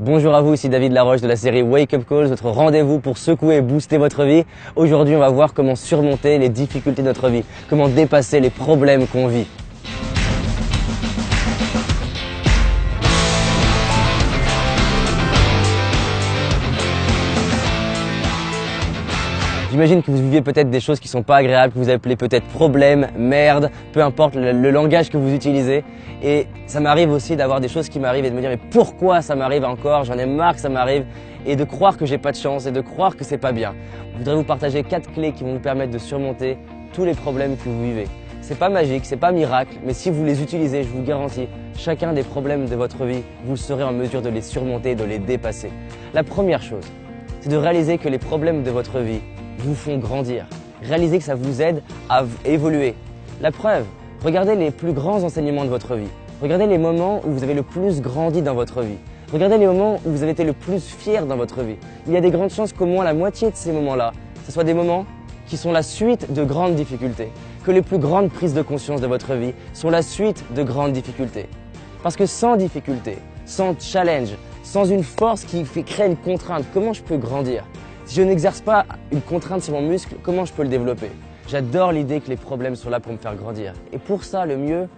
Bonjour à vous, ici David Laroche de la série Wake Up Calls, votre rendez-vous pour secouer et booster votre vie. Aujourd'hui, on va voir comment surmonter les difficultés de notre vie, comment dépasser les problèmes qu'on vit. J'imagine que vous vivez peut-être des choses qui ne sont pas agréables, que vous appelez peut-être problème, merde, peu importe le langage que vous utilisez. Et ça m'arrive aussi d'avoir des choses qui m'arrivent et de me dire mais pourquoi ça m'arrive encore, j'en ai marre que ça m'arrive, et de croire que j'ai pas de chance et de croire que c'est pas bien. Je voudrais vous partager 4 clés qui vont vous permettre de surmonter tous les problèmes que vous vivez. C'est pas magique, c'est pas miracle, mais si vous les utilisez, je vous garantis, chacun des problèmes de votre vie, vous serez en mesure de les surmonter, de les dépasser. La première chose, c'est de réaliser que les problèmes de votre vie vous font grandir. Réalisez que ça vous aide à évoluer. La preuve, regardez les plus grands enseignements de votre vie. Regardez les moments où vous avez le plus grandi dans votre vie. Regardez les moments où vous avez été le plus fier dans votre vie. Il y a des grandes chances qu'au moins la moitié de ces moments-là, ce soit des moments qui sont la suite de grandes difficultés. Que les plus grandes prises de conscience de votre vie sont la suite de grandes difficultés. Parce que sans difficulté, sans challenge, sans une force qui crée une contrainte, comment je peux grandir ? Si je n'exerce pas une contrainte sur mon muscle, comment je peux le développer? J'adore l'idée que les problèmes sont là pour me faire grandir. Et pour ça, le mieux,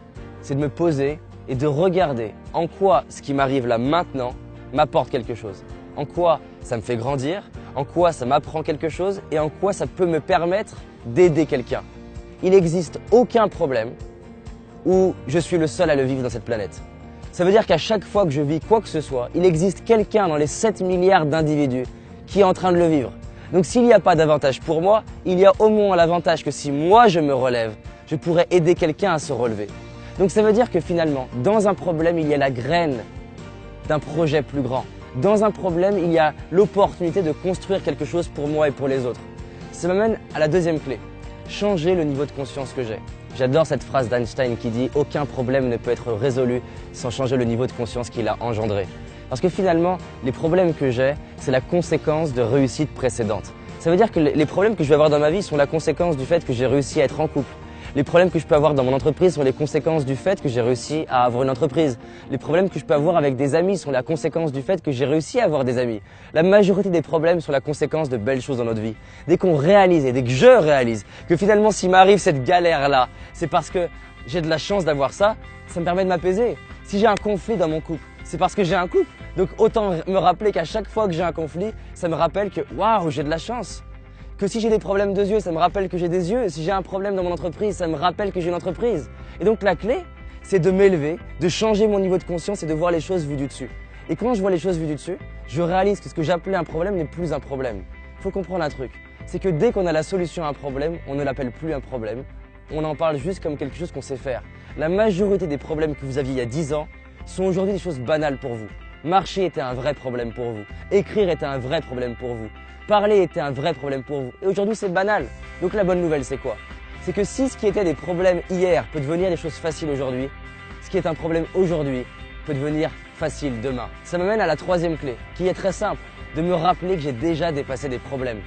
c'est de me poser et de regarder en quoi ce qui m'arrive là maintenant m'apporte quelque chose. En quoi ça me fait grandir, en quoi ça m'apprend quelque chose et en quoi ça peut me permettre d'aider quelqu'un. Il n'existe aucun problème où je suis le seul à le vivre dans cette planète. Ça veut dire qu'à chaque fois que je vis quoi que ce soit, il existe quelqu'un dans les 7 milliards d'individus qui est en train de le vivre. Donc s'il n'y a pas d'avantage pour moi, il y a au moins l'avantage que si moi je me relève, je pourrais aider quelqu'un à se relever. Donc ça veut dire que finalement, dans un problème, il y a la graine d'un projet plus grand. Dans un problème, il y a l'opportunité de construire quelque chose pour moi et pour les autres. Ça m'amène à la deuxième clé, changer le niveau de conscience que j'ai. J'adore cette phrase d'Einstein qui dit « Aucun problème ne peut être résolu sans changer le niveau de conscience qu'il a engendré ». Parce que finalement, les problèmes que j'ai, c'est la conséquence de réussites précédentes. Ça veut dire que les problèmes que je vais avoir dans ma vie sont la conséquence du fait que j'ai réussi à être en couple. Les problèmes que je peux avoir dans mon entreprise sont les conséquences du fait que j'ai réussi à avoir une entreprise. Les problèmes que je peux avoir avec des amis sont la conséquence du fait que j'ai réussi à avoir des amis. La majorité des problèmes sont la conséquence de belles choses dans notre vie. Dès qu'on réalise et dès que je réalise que finalement s'il m'arrive cette galère-là, c'est parce que j'ai de la chance d'avoir ça, ça me permet de m'apaiser. Si j'ai un conflit dans mon couple, c'est parce que j'ai un couple. Donc autant me rappeler qu'à chaque fois que j'ai un conflit, ça me rappelle que waouh, j'ai de la chance. Que si j'ai des problèmes de yeux, ça me rappelle que j'ai des yeux. Si j'ai un problème dans mon entreprise, ça me rappelle que j'ai une entreprise. Et donc la clé, c'est de m'élever, de changer mon niveau de conscience et de voir les choses vues du dessus. Et quand je vois les choses vues du dessus, je réalise que ce que j'appelais un problème n'est plus un problème. Il faut comprendre un truc, c'est que dès qu'on a la solution à un problème, on ne l'appelle plus un problème. On en parle juste comme quelque chose qu'on sait faire. La majorité des problèmes que vous aviez il y a 10 ans sont aujourd'hui des choses banales pour vous. Marcher était un vrai problème pour vous. Écrire était un vrai problème pour vous. Parler était un vrai problème pour vous. Et aujourd'hui, c'est banal. Donc la bonne nouvelle, c'est quoi? C'est que si ce qui était des problèmes hier peut devenir des choses faciles aujourd'hui, ce qui est un problème aujourd'hui peut devenir facile demain. Ça m'amène à la troisième clé, qui est très simple, de me rappeler que j'ai déjà dépassé des problèmes.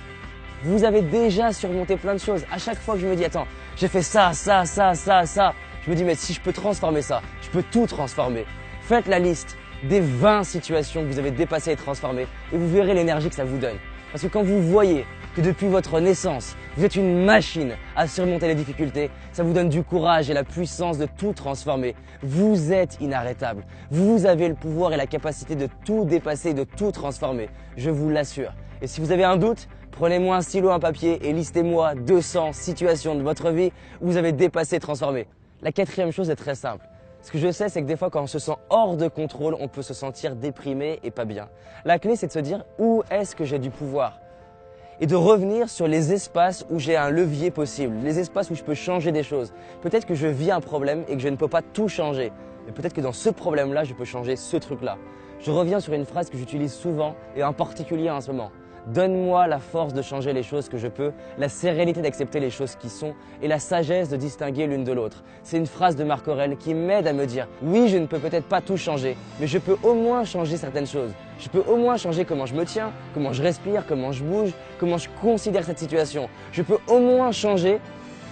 Vous avez déjà surmonté plein de choses. À chaque fois que je me dis, attends, j'ai fait ça, je me dis, mais si je peux transformer ça, je peux tout transformer. Faites la liste des 20 situations que vous avez dépassées et transformées et vous verrez l'énergie que ça vous donne. Parce que quand vous voyez que depuis votre naissance, vous êtes une machine à surmonter les difficultés, ça vous donne du courage et la puissance de tout transformer. Vous êtes inarrêtable. Vous avez le pouvoir et la capacité de tout dépasser, de tout transformer. Je vous l'assure. Et si vous avez un doute, prenez-moi un stylo, un papier et listez-moi 200 situations de votre vie où vous avez dépassé et transformé. La quatrième chose est très simple. Ce que je sais, c'est que des fois, quand on se sent hors de contrôle, on peut se sentir déprimé et pas bien. La clé, c'est de se dire où est-ce que j'ai du pouvoir et de revenir sur les espaces où j'ai un levier possible, les espaces où je peux changer des choses. Peut-être que je vis un problème et que je ne peux pas tout changer, mais peut-être que dans ce problème-là, je peux changer ce truc-là. Je reviens sur une phrase que j'utilise souvent et en particulier en ce moment. Donne-moi la force de changer les choses que je peux, la sérénité d'accepter les choses qui sont et la sagesse de distinguer l'une de l'autre. C'est une phrase de Marc Aurèle qui m'aide à me dire « Oui, je ne peux peut-être pas tout changer, mais je peux au moins changer certaines choses. Je peux au moins changer comment je me tiens, comment je respire, comment je bouge, comment je considère cette situation. Je peux au moins changer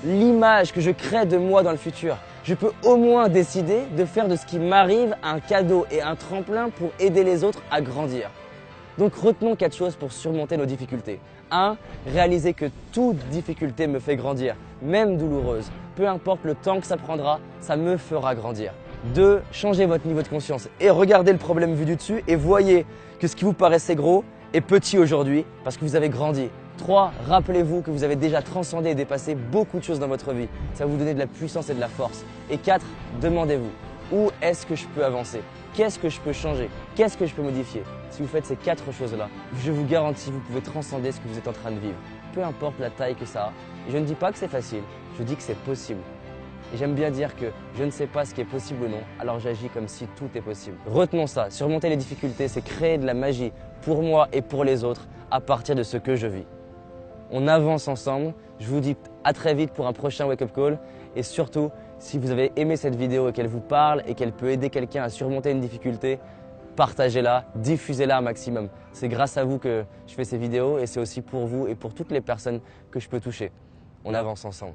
l'image que je crée de moi dans le futur. je peux au moins décider de faire de ce qui m'arrive un cadeau et un tremplin pour aider les autres à grandir. Donc retenons 4 choses pour surmonter nos difficultés. 1. Réaliser que toute difficulté me fait grandir, même douloureuse. Peu importe le temps que ça prendra, ça me fera grandir. 2. Changez votre niveau de conscience et regardez le problème vu du dessus et voyez que ce qui vous paraissait gros est petit aujourd'hui parce que vous avez grandi. 3. Rappelez-vous que vous avez déjà transcendé et dépassé beaucoup de choses dans votre vie. Ça va vous donner de la puissance et de la force. Et 4. Demandez-vous, où est-ce que je peux avancer? Qu'est-ce que je peux changer? Qu'est-ce que je peux modifier? Si vous faites ces 4 choses-là, je vous garantis, vous pouvez transcender ce que vous êtes en train de vivre. Peu importe la taille que ça a. Et je ne dis pas que c'est facile, je dis que c'est possible. Et j'aime bien dire que je ne sais pas ce qui est possible ou non, alors j'agis comme si tout est possible. Retenons ça, surmonter les difficultés, c'est créer de la magie pour moi et pour les autres à partir de ce que je vis. On avance ensemble, je vous dis à très vite pour un prochain Wake Up Call et surtout, si vous avez aimé cette vidéo et qu'elle vous parle et qu'elle peut aider quelqu'un à surmonter une difficulté, partagez-la, diffusez-la un maximum. C'est grâce à vous que je fais ces vidéos et c'est aussi pour vous et pour toutes les personnes que je peux toucher. On avance ensemble.